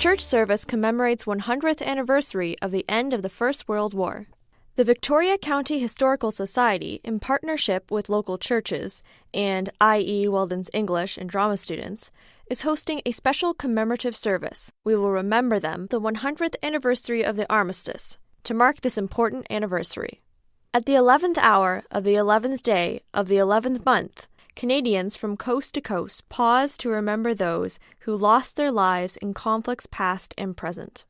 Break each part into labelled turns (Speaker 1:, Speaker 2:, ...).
Speaker 1: church service commemorates 100th anniversary of the end of the First World War. The Victoria County Historical Society, in partnership with local churches and I.E. Weldon's English and drama students, is hosting a special commemorative service. We will remember them the 100th anniversary of the armistice to mark this important anniversary. At the 11th hour of the 11th day of the 11th month, Canadians from coast to coast pause to remember those who lost their lives in conflicts past and present.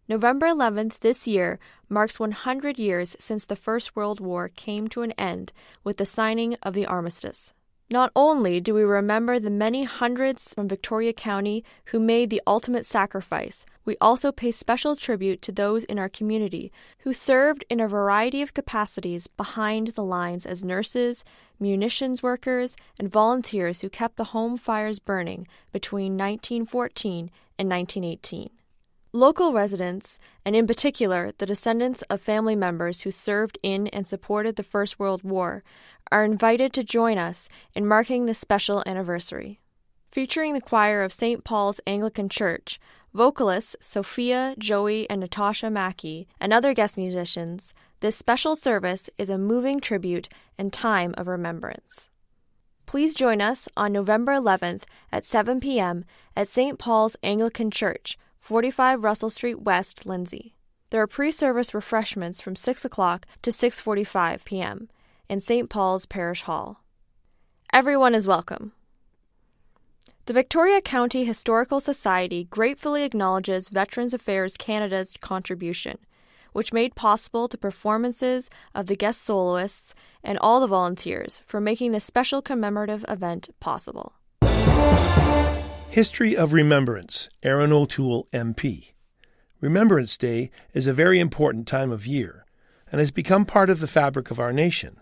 Speaker 1: November 11th this year marks 100 years since the First World War came to an end with the signing of the armistice. Not only do we remember the many hundreds from Victoria County who made the ultimate sacrifice, we also pay special tribute to those in our community who served in a variety of capacities behind the lines as nurses, munitions workers, and volunteers who kept the home fires burning between 1914 and 1918. Local residents, and in particular the descendants of family members who served in and supported the First World War, are invited to join us in marking this special anniversary. Featuring the choir of St. Paul's Anglican Church, vocalists Sophia, Joey, and Natasha Mackey, and other guest musicians, this special service is a moving tribute and time of remembrance. Please join us on November 11th at 7 p.m. at St. Paul's Anglican Church, 45 Russell Street West, Lindsay. There are pre-service refreshments from 6 o'clock to 6:45 p.m. in St. Paul's Parish Hall. Everyone is welcome. The Victoria County Historical Society gratefully acknowledges Veterans Affairs Canada's contribution, which made possible the performances of the guest soloists and all the volunteers for making this special commemorative event possible.
Speaker 2: History of Remembrance, Aaron O'Toole, MP. Remembrance Day is a very important time of year and has become part of the fabric of our nation.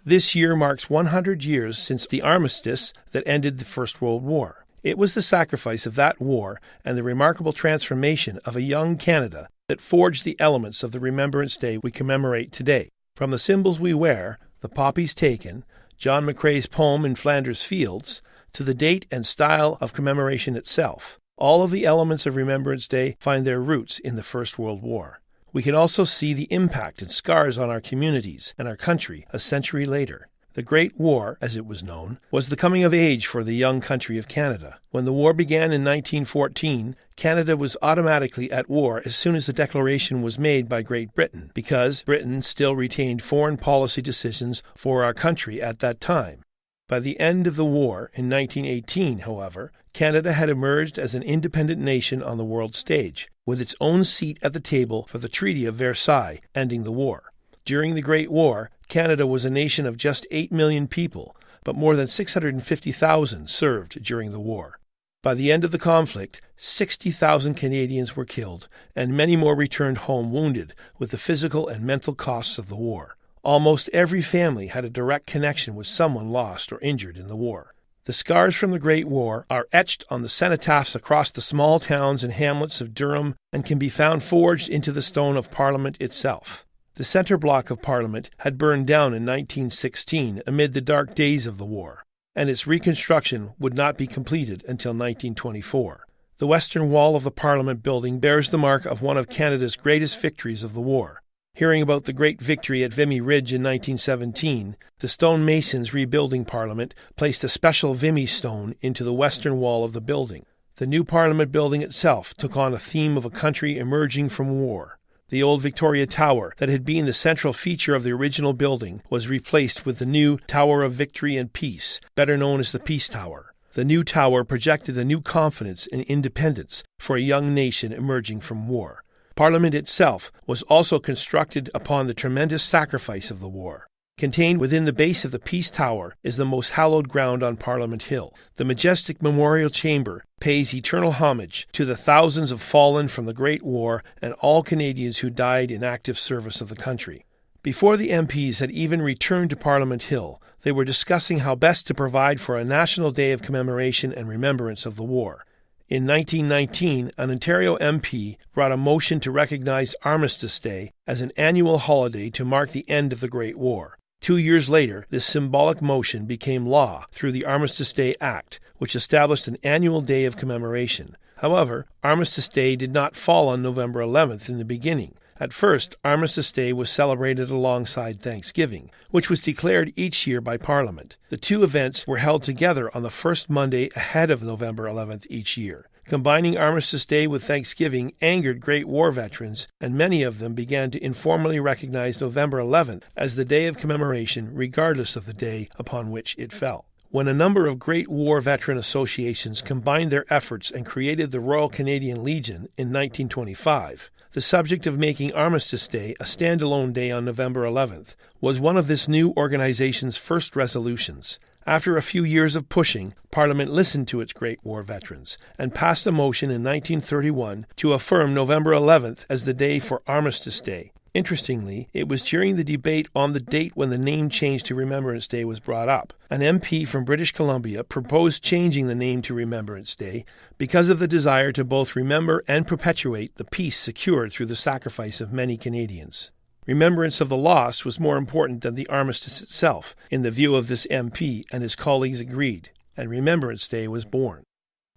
Speaker 2: This year marks 100 years since the armistice that ended the First World War. It was the sacrifice of that war and the remarkable transformation of a young Canada that forged the elements of the Remembrance Day we commemorate today. From the symbols we wear, the poppies taken, John McCrae's poem in Flanders Fields, to the date and style of commemoration itself, all of the elements of Remembrance Day find their roots in the First World War. We can also see the impact and scars on our communities and our country a century later. The Great War, as it was known, was the coming of age for the young country of Canada. When the war began in 1914, Canada was automatically at war as soon as the declaration was made by Great Britain, because Britain still retained foreign policy decisions for our country at that time. By the end of the war in 1918, however, Canada had emerged as an independent nation on the world stage, with its own seat at the table for the Treaty of Versailles, ending the war. During the Great War, Canada was a nation of just 8 million people, but more than 650,000 served during the war. By the end of the conflict, 60,000 Canadians were killed, and many more returned home wounded with the physical and mental costs of the war. Almost every family had a direct connection with someone lost or injured in the war. The scars from the Great War are etched on the cenotaphs across the small towns and hamlets of Durham and can be found forged into the stone of Parliament itself. The centre block of Parliament had burned down in 1916 amid the dark days of the war, and its reconstruction would not be completed until 1924. The western wall of the Parliament building bears the mark of one of Canada's greatest victories of the war. Hearing about the great victory at Vimy Ridge in 1917, the stonemasons rebuilding Parliament placed a special Vimy stone into the western wall of the building. The new Parliament building itself took on a theme of a country emerging from war. The old Victoria Tower that had been the central feature of the original building was replaced with the new Tower of Victory and Peace, better known as the Peace Tower. The new tower projected a new confidence in independence for a young nation emerging from war. Parliament itself was also constructed upon the tremendous sacrifice of the war. Contained within the base of the Peace Tower is the most hallowed ground on Parliament Hill. The majestic memorial chamber pays eternal homage to the thousands of fallen from the Great War and all Canadians who died in active service of the country. Before the MPs had even returned to Parliament Hill, they were discussing how best to provide for a national day of commemoration and remembrance of the war. In 1919, an Ontario MP brought a motion to recognize Armistice Day as an annual holiday to mark the end of the Great War. 2 years later, this symbolic motion became law through the Armistice Day Act, which established an annual day of commemoration. However, Armistice Day did not fall on November 11th in the beginning. At first, Armistice Day was celebrated alongside Thanksgiving, which was declared each year by Parliament. The two events were held together on the first Monday ahead of November 11th each year. Combining Armistice Day with Thanksgiving angered Great War veterans, and many of them began to informally recognize November 11th as the day of commemoration regardless of the day upon which it fell. When a number of Great War veteran associations combined their efforts and created the Royal Canadian Legion in 1925, the subject of making Armistice Day a standalone day on November 11th was one of this new organization's first resolutions. After a few years of pushing, Parliament listened to its Great War veterans and passed a motion in 1931 to affirm November 11th as the day for Armistice Day. Interestingly, it was during the debate on the date when the name change to Remembrance Day was brought up. An MP from British Columbia proposed changing the name to Remembrance Day because of the desire to both remember and perpetuate the peace secured through the sacrifice of many Canadians. Remembrance of the lost was more important than the armistice itself, in the view of this MP, and his colleagues agreed, and Remembrance Day was born.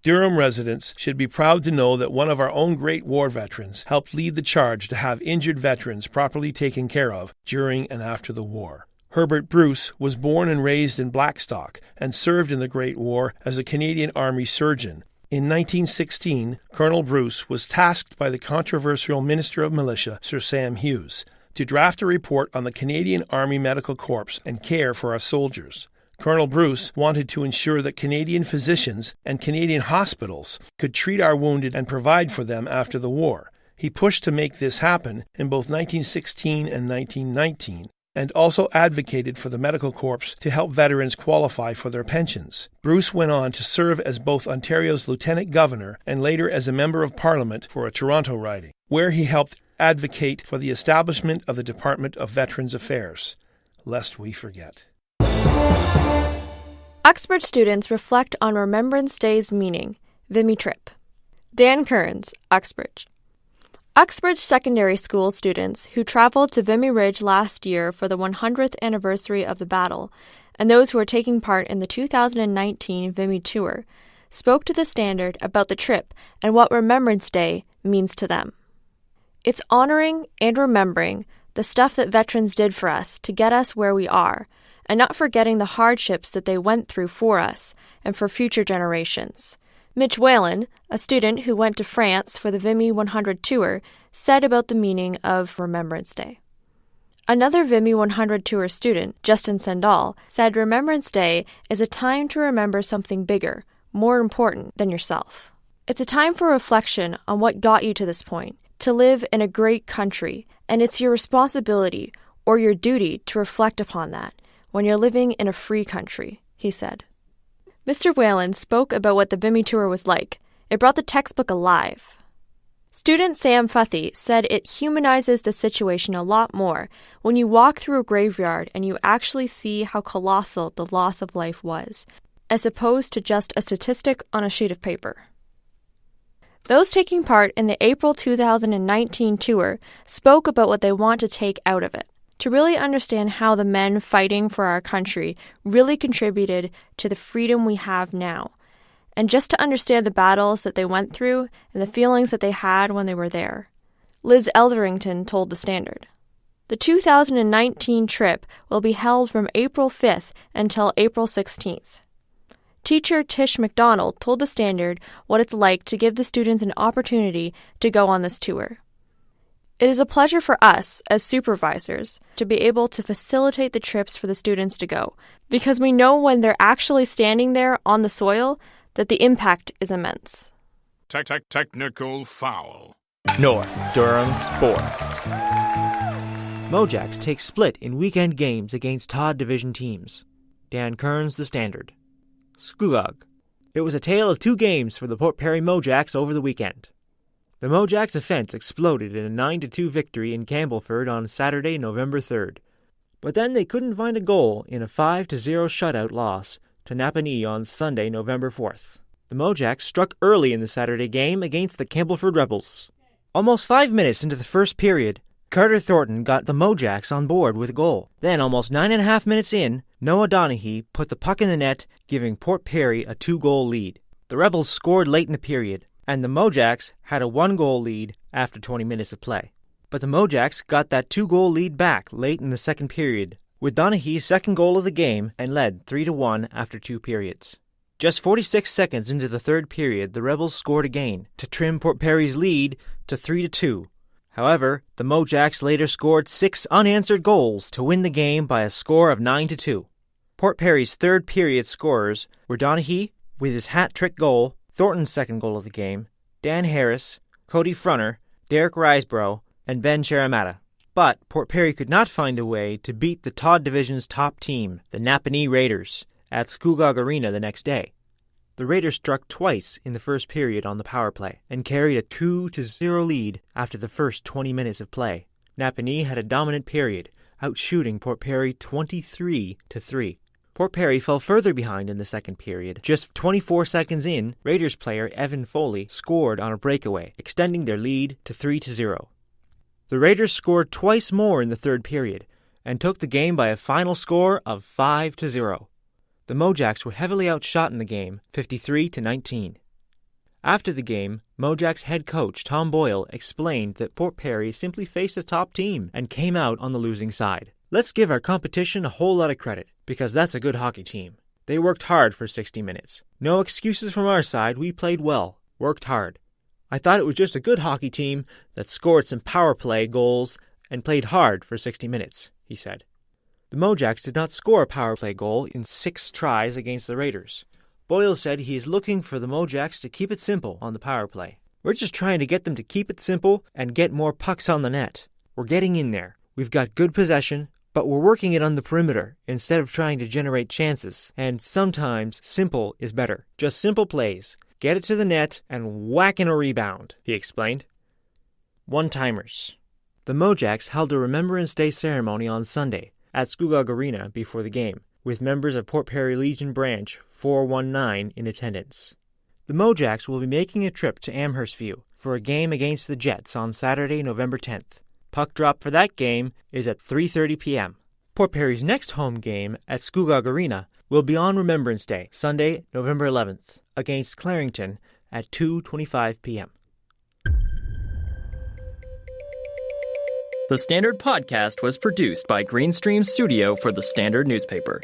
Speaker 2: Durham residents should be proud to know that one of our own Great War veterans helped lead the charge to have injured veterans properly taken care of during and after the war. Herbert Bruce was born and raised in Blackstock and served in the Great War as a Canadian Army surgeon. In 1916, Colonel Bruce was tasked by the controversial Minister of Militia, Sir Sam Hughes, to draft a report on the Canadian Army Medical Corps and care for our soldiers. Colonel Bruce wanted to ensure that Canadian physicians and Canadian hospitals could treat our wounded and provide for them after the war. He pushed to make this happen in both 1916 and 1919, and also advocated for the medical corps to help veterans qualify for their pensions. Bruce went on to serve as both Ontario's Lieutenant Governor and later as a Member of Parliament for a Toronto riding, where he helped advocate for the establishment of the Department of Veterans Affairs, lest we forget.
Speaker 1: Uxbridge students reflect on Remembrance Day's meaning. Vimy trip. Dan Kearns, Uxbridge. Uxbridge Secondary School students who traveled to Vimy Ridge last year for the 100th anniversary of the battle, and those who are taking part in the 2019 Vimy tour, spoke to the Standard about the trip and what Remembrance Day means to them. It's honoring and remembering the stuff that veterans did for us to get us where we are, and not forgetting the hardships that they went through for us and for future generations. Mitch Whalen, a student who went to France for the Vimy 100 tour, said about the meaning of Remembrance Day. Another Vimy 100 tour student, Justin Sendall, said Remembrance Day is a time to remember something bigger, more important than yourself. It's a time for reflection on what got you to this point, to live in a great country, and it's your responsibility or your duty to reflect upon that when you're living in a free country, he said. Mr. Whalen spoke about what the Vimy tour was like. It brought the textbook alive. Student Sam Futhy said it humanizes the situation a lot more when you walk through a graveyard and you actually see how colossal the loss of life was, as opposed to just a statistic on a sheet of paper. Those taking part in the April 2019 tour spoke about what they want to take out of it, to really understand how the men fighting for our country really contributed to the freedom we have now, and just to understand the battles that they went through and the feelings that they had when they were there. Liz Elderington told the Standard. The 2019 trip will be held from April 5th until April 16th. Teacher Tish McDonald told the Standard what it's like to give the students an opportunity to go on this tour. It is a pleasure for us, as supervisors, to be able to facilitate the trips for the students to go, because we know when they're actually standing there on the soil that the impact is immense.
Speaker 3: Technical foul.
Speaker 4: North Durham Sports. Mojacks take split in weekend games against Tod Division teams. Dan Kearns, The Standard. Scugog. It was a tale of two games for the Port Perry Mojacks over the weekend. The Mojacks' offense exploded in a 9-2 victory in Campbellford on Saturday, November 3rd. But then they couldn't find a goal in a 5-0 shutout loss to Napanee on Sunday, November 4th. The Mojacks struck early in the Saturday game against the Campbellford Rebels. Almost 5 minutes into the first period, Carter Thornton got the Mojacks on board with a goal. Then, almost 9.5 minutes in, Noah Donaghy put the puck in the net, giving Port Perry a 2-goal lead. The Rebels scored late in the period. and the Mojacks had a 1-goal lead after 20 minutes of play. But the Mojacks got that 2-goal lead back late in the second period, with Donaghy's second goal of the game, and led 3-1 after 2 periods. Just 46 seconds into the third period, the Rebels scored again to trim Port Perry's lead to 3-2. However, the Mojacks later scored 6 unanswered goals to win the game by a score of 9-2. Port Perry's third period scorers were Donaghy with his hat-trick goal, Thornton's second goal of the game, Dan Harris, Cody Frunner, Derek Riseborough, and Ben Sharamata. But Port Perry could not find a way to beat the Tod Division's top team, the Napanee Raiders, at Scugog Arena the next day. The Raiders struck twice in the first period on the power play and carried a 2-0 lead after the first 20 minutes of play. Napanee had a dominant period, outshooting Port Perry 23-3. Port Perry fell further behind in the second period. Just 24 seconds in, Raiders player Evan Foley scored on a breakaway, extending their lead to 3-0. The Raiders scored twice more in the third period and took the game by a final score of 5-0. The Mojacks were heavily outshot in the game, 53-19. After the game, Mojacks head coach Tom Boyle explained that Port Perry simply faced a top team and came out on the losing side. Let's give our competition a whole lot of credit, because that's a good hockey team. They worked hard for 60 minutes. No excuses from our side, we played well, worked hard. I thought it was just a good hockey team that scored some power play goals and played hard for 60 minutes, he said. The Mojacks did not score a power play goal in 6 tries against the Raiders. Boyle said he is looking for the Mojacks to keep it simple on the power play. We're just trying to get them to keep it simple and get more pucks on the net. We're getting in there. We've got good possession, but we're working it on the perimeter instead of trying to generate chances. And sometimes simple is better. Just simple plays. Get it to the net and whack in a rebound, he explained. One-timers. The Mojacks held a Remembrance Day ceremony on Sunday at Scugog Arena before the game, with members of Port Perry Legion Branch 419 in attendance. The Mojacks will be making a trip to Amherstview for a game against the Jets on Saturday, November 10th. Puck drop for that game is at 3:30 p.m. Port Perry's next home game at Scugog Arena will be on Remembrance Day, Sunday, November 11th, against Clarington at 2:25 p.m.
Speaker 5: The Standard Podcast was produced by Greenstream Studio for the Standard newspaper.